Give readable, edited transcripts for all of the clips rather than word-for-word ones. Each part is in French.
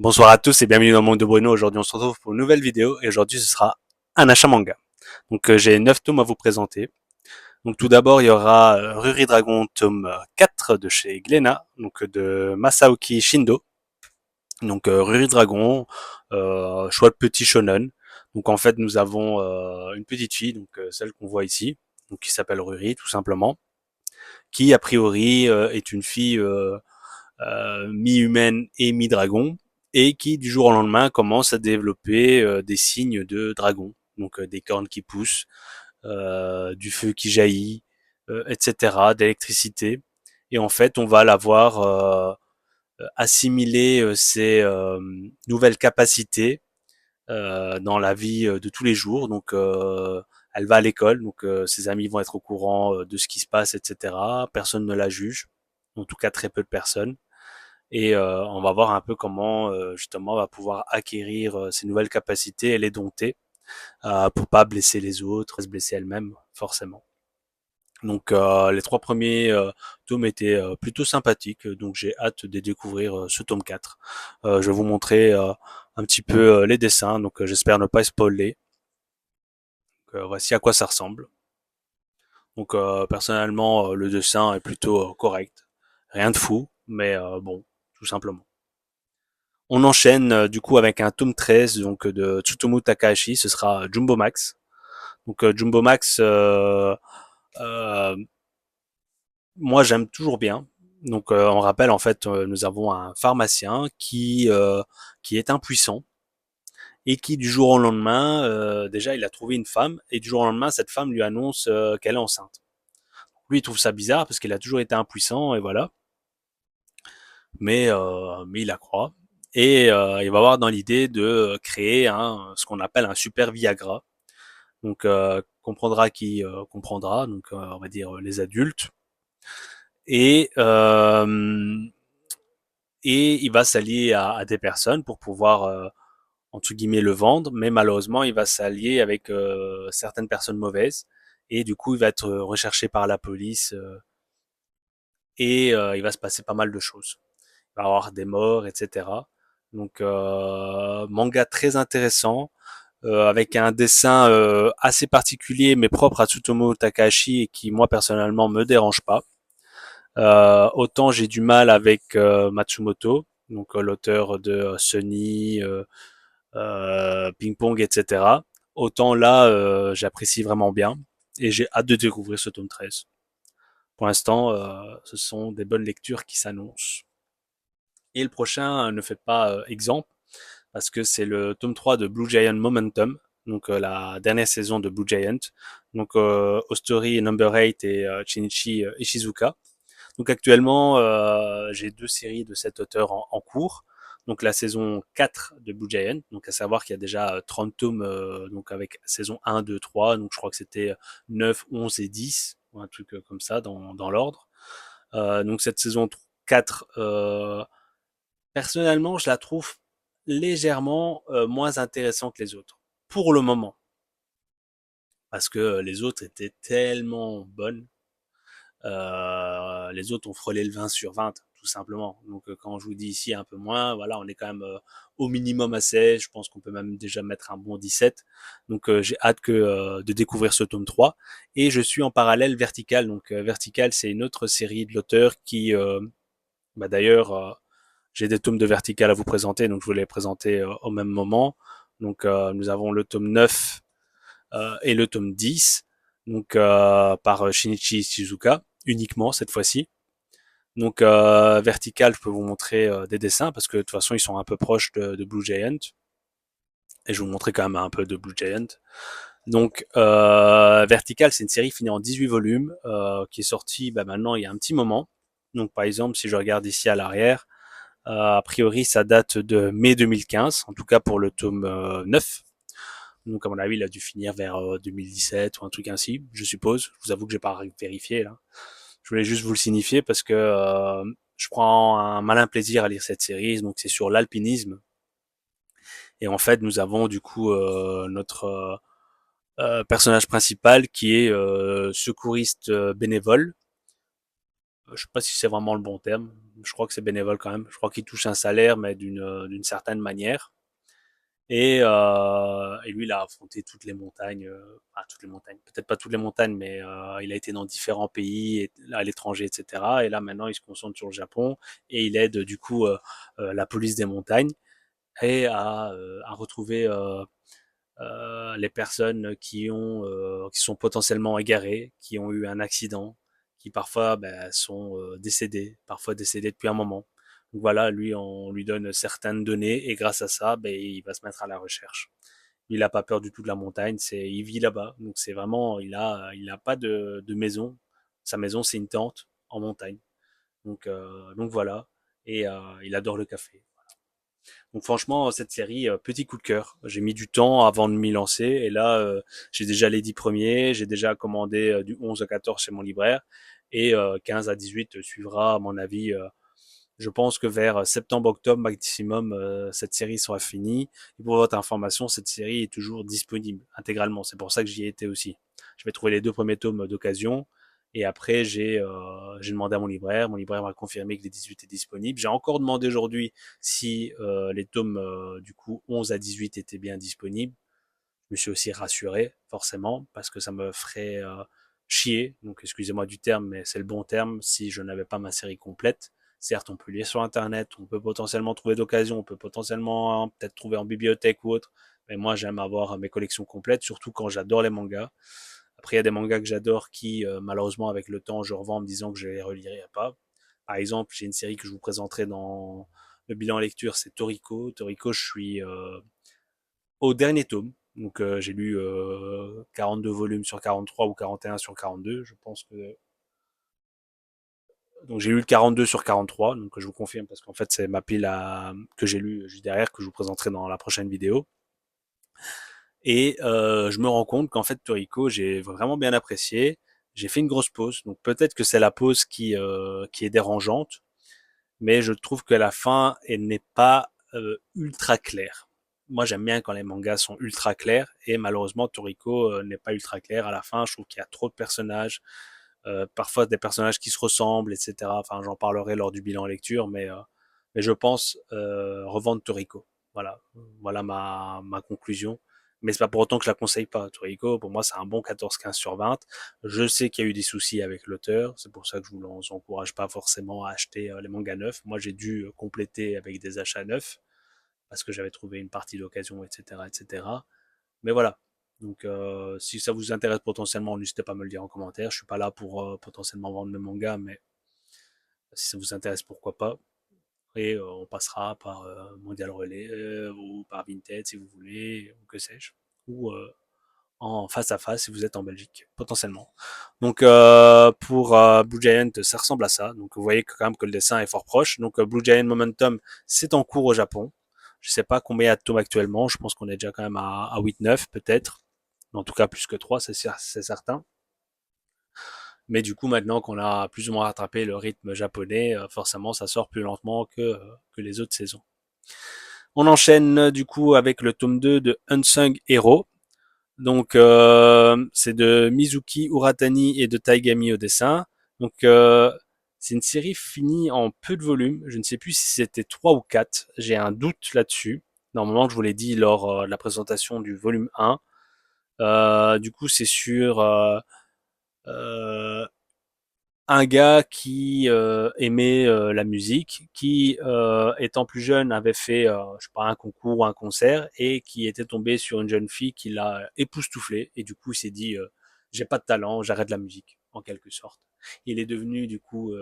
Bonsoir à tous et bienvenue dans le monde de Bruno. Aujourd'hui, on se retrouve pour une nouvelle vidéo et aujourd'hui, ce sera un achat manga. Donc, j'ai 9 tomes à vous présenter. Donc, tout d'abord, il y aura Ruri Dragon tome 4 de chez Glénat, donc de Masaoki Shindo. Donc, Ruri Dragon, choix de petit shonen. Donc, en fait, nous avons une petite fille, donc celle qu'on voit ici, donc qui s'appelle Ruri, tout simplement, qui a priori est une fille mi-humaine et mi-dragon, et qui du jour au lendemain commence à développer des signes de dragon, donc des cornes qui poussent, du feu qui jaillit, etc., d'électricité. Et en fait, on va la voir assimiler ces nouvelles capacités dans la vie de tous les jours. Donc, elle va à l'école, donc ses amis vont être au courant de ce qui se passe, etc. Personne ne la juge, en tout cas très peu de personnes. Et on va voir un peu comment justement on va pouvoir acquérir ces nouvelles capacités et les dompter pour pas blesser les autres, se blesser elle-même forcément. Donc les trois premiers tomes étaient plutôt sympathiques, donc j'ai hâte de découvrir ce tome 4. Je vais vous montrer un petit peu les dessins, donc j'espère ne pas spoiler. Voici à quoi ça ressemble. Donc personnellement le dessin est plutôt correct, rien de fou, mais bon, tout simplement. On enchaîne du coup avec un tome 13 donc de Tsutomu Takahashi, ce sera Jumbo Max. Donc Jumbo Max, euh, moi j'aime toujours bien. Donc on rappelle en fait, nous avons un pharmacien qui est impuissant et qui du jour au lendemain, déjà il a trouvé une femme et du jour au lendemain cette femme lui annonce qu'elle est enceinte. Lui il trouve ça bizarre parce qu'il a toujours été impuissant et voilà, mais il la croit et il va avoir dans l'idée de créer ce qu'on appelle un super Viagra. Donc comprendra qui comprendra, donc on va dire les adultes. Et et il va s'allier à des personnes pour pouvoir entre guillemets le vendre, mais malheureusement il va s'allier avec certaines personnes mauvaises et du coup il va être recherché par la police et il va se passer pas mal de choses. Il va y avoir des morts, etc. Donc manga très intéressant avec un dessin assez particulier mais propre à Tsutomu Takahashi et qui moi personnellement me dérange pas. Autant j'ai du mal avec Matsumoto, donc l'auteur de Sunny, Ping Pong, etc. Autant là, j'apprécie vraiment bien et j'ai hâte de découvrir ce tome 13. Pour l'instant, ce sont des bonnes lectures qui s'annoncent. Et le prochain ne fait pas exemple parce que c'est le tome 3 de Blue Giant Momentum, donc la dernière saison de Blue Giant. Donc Ostori Number 8 et Shinichi Ishizuka. Donc actuellement, j'ai deux séries de cet auteur en cours. Donc la saison 4 de Blue Giant, donc à savoir qu'il y a déjà 30 tomes, donc avec saison 1, 2, 3, donc je crois que c'était 9, 11 et 10, ou un truc comme ça dans l'ordre. Donc cette saison 4, personnellement, je la trouve légèrement moins intéressante que les autres, pour le moment, parce que les autres étaient tellement bonnes. Les autres ont frôlé le 20 sur 20, tout simplement. Donc quand je vous dis ici un peu moins, voilà, on est quand même au minimum à 16. Je pense qu'on peut même déjà mettre un bon 17. Donc j'ai hâte de découvrir ce tome 3. Et je suis en parallèle Vertical. Donc Vertical, c'est une autre série de l'auteur qui, d'ailleurs, j'ai des tomes de Vertical à vous présenter, donc je vous les présenter au même moment. Donc nous avons le tome 9 et le tome 10, donc par Shinichi Shizuka, uniquement cette fois-ci. Donc Vertical, je peux vous montrer des dessins parce que de toute façon ils sont un peu proches de Blue Giant. Et je vais vous montrer quand même un peu de Blue Giant. Donc Vertical, c'est une série finie en 18 volumes qui est sortie maintenant il y a un petit moment. Donc par exemple, si je regarde ici à l'arrière, a priori ça date de mai 2015, en tout cas pour le tome 9. Donc, à mon avis, il a dû finir vers 2017 ou un truc ainsi, je suppose. Je vous avoue que j'ai pas vérifié là. Je voulais juste vous le signifier parce que je prends un malin plaisir à lire cette série. Donc, c'est sur l'alpinisme. Et en fait, nous avons du coup notre personnage principal qui est secouriste bénévole je sais pas si c'est vraiment le bon terme. Je crois que c'est bénévole quand même. Je crois qu'il touche un salaire, mais d'une certaine manière. Et lui, il a affronté toutes les montagnes, enfin toutes les montagnes, peut-être pas toutes les montagnes, mais il a été dans différents pays, à l'étranger, etc. Et là, maintenant, il se concentre sur le Japon et il aide du coup la police des montagnes et à retrouver les personnes qui sont potentiellement égarées, qui ont eu un accident, qui parfois sont décédés, parfois décédés depuis un moment. Donc voilà, lui, on lui donne certaines données et grâce à ça, il va se mettre à la recherche. Il a pas peur du tout de la montagne, il vit là-bas, donc c'est vraiment, il a pas de maison. Sa maison, c'est une tente en montagne. Donc voilà, et il adore le café. Donc franchement, cette série, petit coup de cœur. J'ai mis du temps avant de m'y lancer et là, j'ai déjà les 10 premiers, j'ai déjà commandé du 11 à 14 chez mon libraire et 15 à 18 suivra à mon avis. Je pense que vers septembre-octobre maximum, cette série sera finie. Et pour votre information, cette série est toujours disponible intégralement. C'est pour ça que j'y ai été aussi. Je vais trouver les 2 premiers tomes d'occasion. Et après, j'ai demandé à mon libraire. Mon libraire m'a confirmé que les 18 étaient disponibles. J'ai encore demandé aujourd'hui si les tomes du coup 11 à 18 étaient bien disponibles. Je me suis aussi rassuré, forcément, parce que ça me ferait chier, donc excusez-moi du terme, mais c'est le bon terme, si je n'avais pas ma série complète. Certes, on peut lire sur Internet, on peut potentiellement trouver d'occasion, on peut potentiellement peut-être trouver en bibliothèque ou autre, mais moi j'aime avoir mes collections complètes, surtout quand j'adore les mangas. Après, il y a des mangas que j'adore qui, malheureusement, avec le temps, je revends en me disant que je les relirai pas. Par exemple, j'ai une série que je vous présenterai dans le bilan lecture, c'est Toriko. Toriko, je suis au dernier tome. Donc j'ai lu 42 volumes sur 43 ou 41 sur 42. Je pense que donc j'ai lu le 42 sur 43. Donc je vous confirme parce qu'en fait c'est ma pile que j'ai lu juste derrière que je vous présenterai dans la prochaine vidéo. Et je me rends compte qu'en fait Toriko j'ai vraiment bien apprécié. J'ai fait une grosse pause. Donc peut-être que c'est la pause qui est dérangeante, mais je trouve que la fin elle n'est pas ultra claire. Moi, j'aime bien quand les mangas sont ultra clairs et malheureusement, Toriko n'est pas ultra clair. À la fin, je trouve qu'il y a trop de personnages, parfois des personnages qui se ressemblent, etc. Enfin, j'en parlerai lors du bilan lecture, mais je pense revendre Toriko. Voilà, voilà ma conclusion. Mais c'est pas pour autant que je la conseille pas. Toriko, pour moi, c'est un bon 14-15 sur 20. Je sais qu'il y a eu des soucis avec l'auteur, c'est pour ça que je vous encourage pas forcément à acheter les mangas neufs. Moi, j'ai dû compléter avec des achats neufs parce que j'avais trouvé une partie d'occasion, etc., etc. Mais voilà. Donc, si ça vous intéresse potentiellement, n'hésitez pas à me le dire en commentaire. Je suis pas là pour potentiellement vendre mes mangas, mais si ça vous intéresse, pourquoi pas. Et on passera par Mondial Relais ou par Vinted si vous voulez, ou que sais-je. Ou en face à face si vous êtes en Belgique, potentiellement. Donc pour Blue Giant, ça ressemble à ça. Donc vous voyez quand même que le dessin est fort proche. Donc Blue Giant Momentum, c'est en cours au Japon. Je sais pas combien il y a de tomes actuellement. Je pense qu'on est déjà quand même à 8-9 peut-être. En tout cas plus que 3, c'est certain. Mais du coup, maintenant qu'on a plus ou moins rattrapé le rythme japonais, forcément, ça sort plus lentement que les autres saisons. On enchaîne du coup avec le tome 2 de Unsung Hero. Donc c'est de Mizuki Uratani et de Taigami au dessin. Donc c'est une série finie en peu de volumes. Je ne sais plus si c'était 3 ou 4. J'ai un doute là-dessus. Normalement, je vous l'ai dit lors de la présentation du volume 1. Du coup, c'est sur euh, un gars qui aimait la musique, qui étant plus jeune avait fait, je sais pas, un concours ou un concert et qui était tombé sur une jeune fille qui l'a époustouflé et du coup il s'est dit j'ai pas de talent, j'arrête la musique en quelque sorte. Il est devenu du coup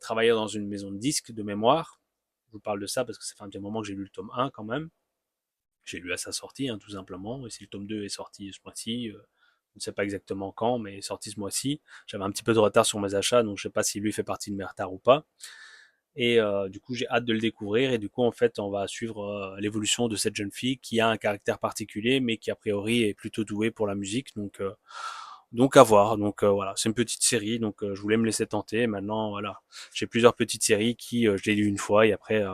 travailleur dans une maison de disques de mémoire. Je vous parle de ça parce que ça fait un petit moment que j'ai lu le tome 1 quand même. J'ai lu à sa sortie, hein, tout simplement. Et si le tome 2 est sorti ce mois-ci, je ne sais pas exactement quand, mais il est sorti ce mois-ci. J'avais un petit peu de retard sur mes achats, donc je ne sais pas si lui fait partie de mes retards ou pas. Et du coup, j'ai hâte de le découvrir. Et du coup, en fait, on va suivre l'évolution de cette jeune fille qui a un caractère particulier, mais qui a priori est plutôt douée pour la musique. Donc à voir. Donc voilà, c'est une petite série. Donc je voulais me laisser tenter. Maintenant, voilà, j'ai plusieurs petites séries qui je les lis une fois et après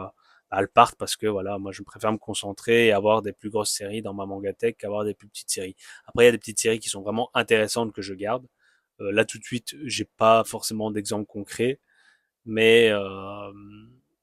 elles partent parce que voilà, moi je préfère me concentrer et avoir des plus grosses séries dans ma mangatech qu'avoir des plus petites séries. Après, il y a des petites séries qui sont vraiment intéressantes que je garde. Là tout de suite, j'ai pas forcément d'exemple concret, mais euh,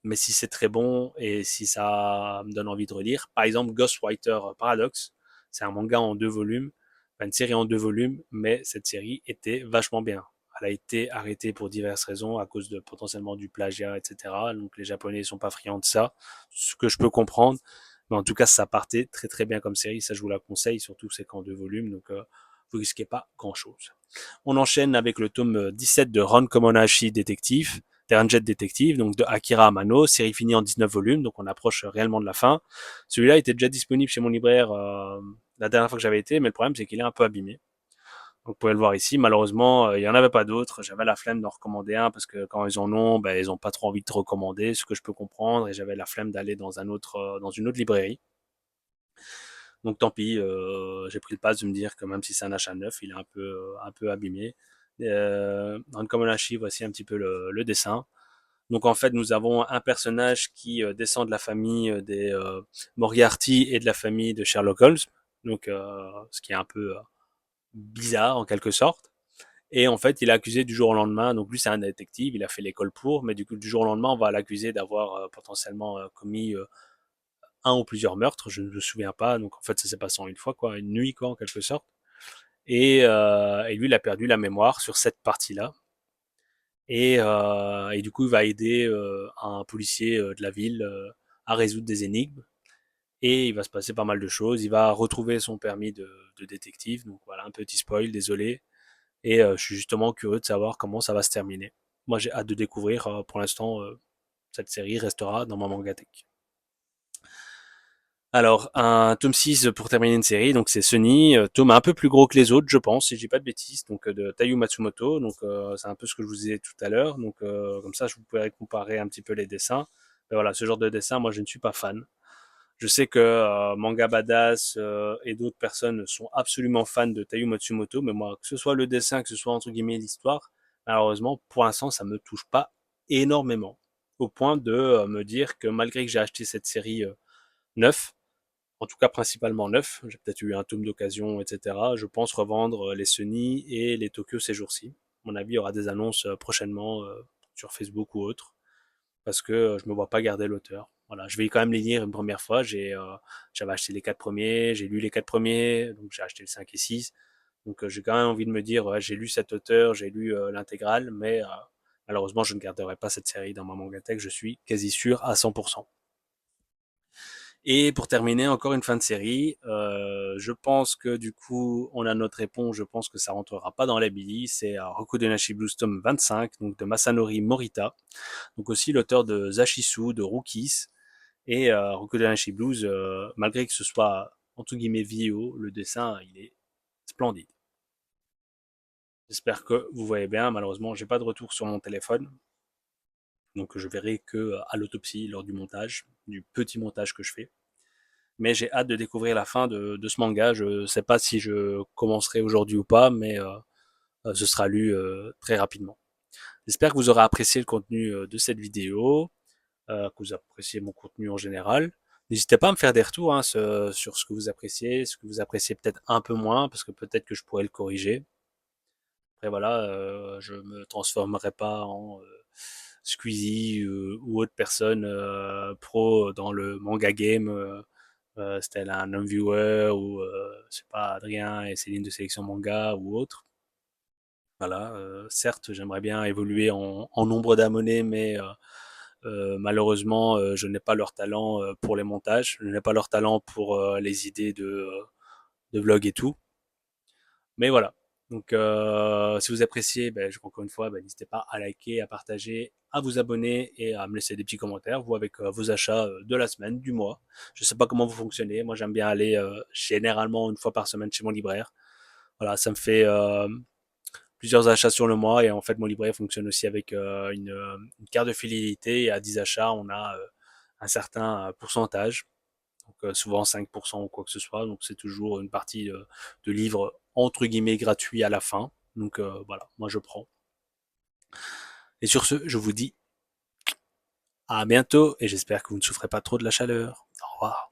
mais si c'est très bon et si ça me donne envie de relire, par exemple Ghostwriter Paradox, c'est un manga en 2 volumes, enfin, une série en 2 volumes, mais cette série était vachement bien. Elle a été arrêtée pour diverses raisons à cause de potentiellement du plagiat, etc. Donc les Japonais sont pas friands de ça, ce que je peux comprendre. Mais en tout cas, ça partait très très bien comme série. Ça, je vous la conseille, surtout c'est qu'en 2 volumes, donc vous risquez pas grand chose. On enchaîne avec le tome 17 de Ron Komonashi Détective, Terranjet Détective, donc de Akira Amano, série finie en 19 volumes, donc on approche réellement de la fin. Celui-là était déjà disponible chez mon libraire la dernière fois que j'avais été, mais le problème c'est qu'il est un peu abîmé. Donc vous pouvez le voir ici. Malheureusement, il n'y en avait pas d'autres. J'avais la flemme d'en recommander un parce que quand ils en ont, ben, ils n'ont pas trop envie de te recommander, ce que je peux comprendre, et j'avais la flemme d'aller dans dans une autre librairie. Donc tant pis, j'ai pris le pas de me dire que même si c'est un achat neuf, il est un peu abîmé. Dans Common Archive, voici un petit peu le dessin. Donc en fait, nous avons un personnage qui descend de la famille des Moriarty et de la famille de Sherlock Holmes. Donc ce qui est un peu bizarre en quelque sorte. Et en fait, il est accusé du jour au lendemain. Donc lui, c'est un détective, il a fait l'école pour, mais du coup, du jour au lendemain, on va l'accuser d'avoir potentiellement commis un ou plusieurs meurtres, je ne me souviens pas. Donc en fait, ça s'est passé en une fois, quoi, une nuit, quoi, en quelque sorte. Et lui, il a perdu la mémoire sur cette partie-là. Et du coup, il va aider un policier de la ville à résoudre des énigmes. Et il va se passer pas mal de choses. Il va retrouver son permis de détective. Donc voilà, un petit spoil, désolé. Et je suis justement curieux de savoir comment ça va se terminer. Moi, j'ai hâte de découvrir. Pour l'instant, cette série restera dans ma mangatech. Alors, un tome 6 pour terminer une série, donc c'est Sunny, tome un peu plus gros que les autres, je pense, si j'ai pas de bêtises, donc de Taiyu Matsumoto, donc c'est un peu ce que je vous disais tout à l'heure, donc comme ça je vous pourrais comparer un petit peu les dessins. Mais voilà, ce genre de dessin, moi je ne suis pas fan. Je sais que Manga Badass et d'autres personnes sont absolument fans de Taiyu Matsumoto, mais moi, que ce soit le dessin, que ce soit entre guillemets l'histoire, malheureusement, pour l'instant, ça me touche pas énormément, au point de me dire que malgré que j'ai acheté cette série 9, en tout cas principalement neuf. J'ai peut-être eu un tome d'occasion, etc. Je pense revendre les Sony et les Tokyo ces jours-ci. À mon avis, il y aura des annonces prochainement sur Facebook ou autre, parce que je me vois pas garder l'auteur. Voilà, je vais quand même les lire une première fois. J'avais acheté les 4 premiers, j'ai lu les 4 premiers, donc j'ai acheté le 5 et 6. Donc j'ai quand même envie de me dire, ouais, j'ai lu cet auteur, j'ai lu l'intégrale, mais malheureusement, je ne garderai pas cette série dans ma mangatech. Je suis quasi sûr à 100%. Et pour terminer, encore une fin de série. Je pense que du coup, on a notre réponse. Je pense que ça rentrera pas dans la Billy. C'est Rokudenashi Blues tome 25, donc de Masanori Morita. Donc aussi l'auteur de Zashisu, de Rookies. Et Rokudenashi Blues, malgré que ce soit entre guillemets vidéo, le dessin, il est splendide. J'espère que vous voyez bien. Malheureusement, j'ai pas de retour sur mon téléphone. Donc je verrai que à l'autopsie lors du montage, du petit montage que je fais. Mais j'ai hâte de découvrir la fin de ce manga. Je sais pas si je commencerai aujourd'hui ou pas, mais ce sera lu très rapidement. J'espère que vous aurez apprécié le contenu de cette vidéo, que vous appréciez mon contenu en général. N'hésitez pas à me faire des retours hein, sur ce que vous appréciez, ce que vous appréciez peut-être un peu moins, parce que peut-être que je pourrais le corriger. Après voilà, je me transformerai pas en Squeezie ou autre personne pro dans le manga game. C'était un homme viewer ou je sais pas Adrien et Céline de sélection manga ou autre. Voilà, certes j'aimerais bien évoluer en nombre d'abonnés, mais malheureusement je n'ai pas leur talent pour les montages, je n'ai pas leur talent pour les idées de vlog et tout. Mais voilà. Donc, si vous appréciez, ben, encore une fois, ben, n'hésitez pas à liker, à partager, à vous abonner et à me laisser des petits commentaires, vous avec vos achats de la semaine, du mois. Je sais pas comment vous fonctionnez. Moi, j'aime bien aller généralement une fois par semaine chez mon libraire. Voilà, ça me fait plusieurs achats sur le mois et en fait, mon libraire fonctionne aussi avec une carte de fidélité et à 10 achats, on a un certain pourcentage donc souvent 5% ou quoi que ce soit. Donc c'est toujours une partie de livres entre guillemets gratuits à la fin. Donc voilà, moi je prends. Et sur ce, je vous dis à bientôt et j'espère que vous ne souffrez pas trop de la chaleur. Au revoir.